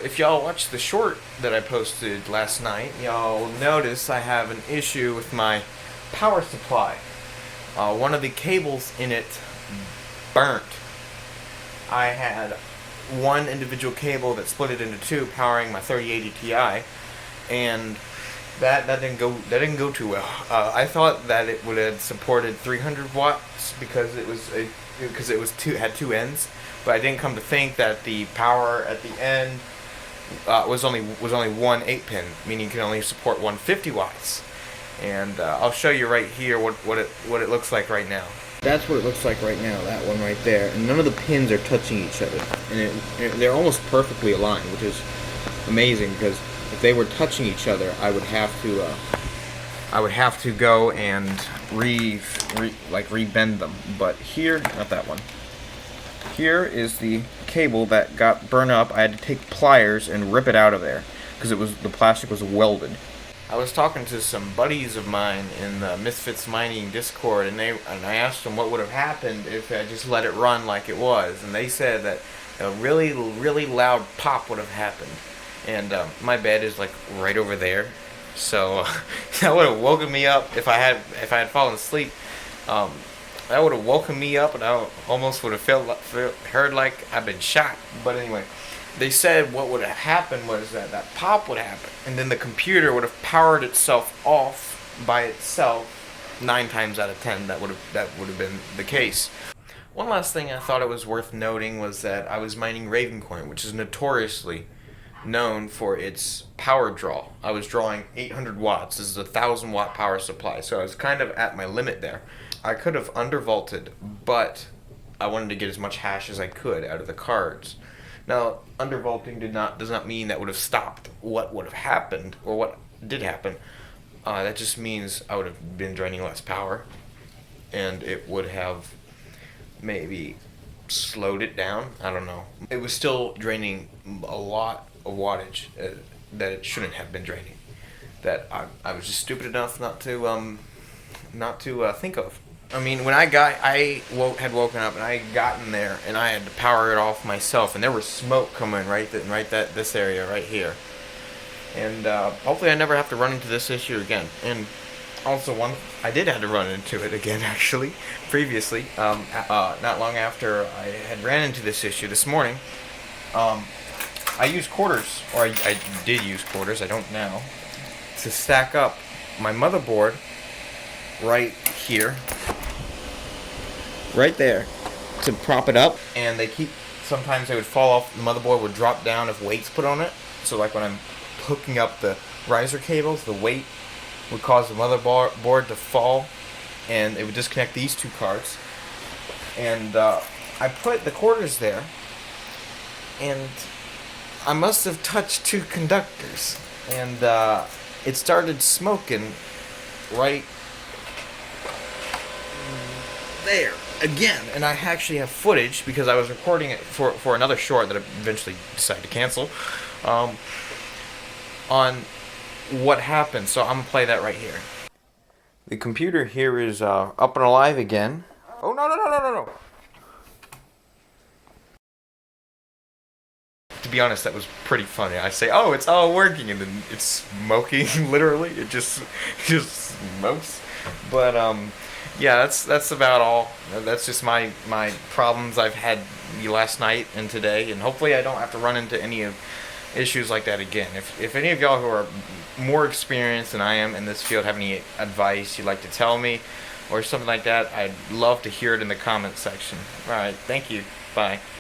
if y'all watched the short that I posted last night, y'all notice I have an issue with my power supply. One of the cables in it burnt. I had one individual cable that split it into two, powering my 3080 Ti, and that didn't go too well. I thought that it would have supported 300 watts because it had two ends, but I didn't come to think that the power at the end was only one 8-pin, meaning you can only support 150 watts. And I'll show you right here what it looks like right now. That's what it looks like right now, that one right there. And none of the pins are touching each other, and they're almost perfectly aligned, which is amazing because if they were touching each other, I would have to go and rebend them. But here, not that one. Here is the cable that got burned up. I had to take pliers and rip it out of there because the plastic was welded. I was talking to some buddies of mine in the Misfits Mining Discord, and I asked them what would have happened if I just let it run like it was, and they said that a really, really loud pop would have happened. And my bed is like right over there, so that would have woken me up if I had fallen asleep. That would have woken me up, and I almost would have heard like I've been shot. But anyway, they said what would have happened was that pop would happen, and then the computer would have powered itself off by itself. 9 times out of 10, that would have been the case. One last thing I thought it was worth noting was that I was mining Ravencoin, which is notoriously known for its power draw. I was drawing 800 watts. This is a 1,000 watt power supply, so I was kind of at my limit there. I could have undervolted, but I wanted to get as much hash as I could out of the cards. Now, undervolting does not mean that would have stopped what would have happened, or what did happen. That just means I would have been draining less power, and it would have maybe slowed it down. I don't know. It was still draining a lot of wattage that it shouldn't have been draining. That I was just stupid enough not to think of. I mean, when I had woken up and I had gotten there and I had to power it off myself, and there was smoke coming this area right here. And hopefully I never have to run into this issue again. And also I did have to run into it again actually, previously, not long after I had ran into this issue this morning. I used quarters, or I did use quarters, I don't now, to stack up my motherboard right here, right there, to prop it up. And sometimes they would fall off, the motherboard would drop down if weight's put on it. So like when I'm hooking up the riser cables, the weight would cause the motherboard to fall, and it would disconnect these two cards. And I put the quarters there, and I must have touched two conductors, and it started smoking right there again. And I actually have footage because I was recording it for another short that I eventually decided to cancel, on what happened. So I'm gonna play that right here. The computer here is up and alive again. Oh, no. To be honest, that was pretty funny. I say, oh, it's all working, and then it's smoking, literally. It just smokes. But yeah, that's about all. That's just my problems I've had last night and today, and hopefully I don't have to run into any of issues like that again. If any of y'all who are more experienced than I am in this field have any advice you'd like to tell me or something like that, I'd love to hear it in the comments section. Alright, thank you. Bye.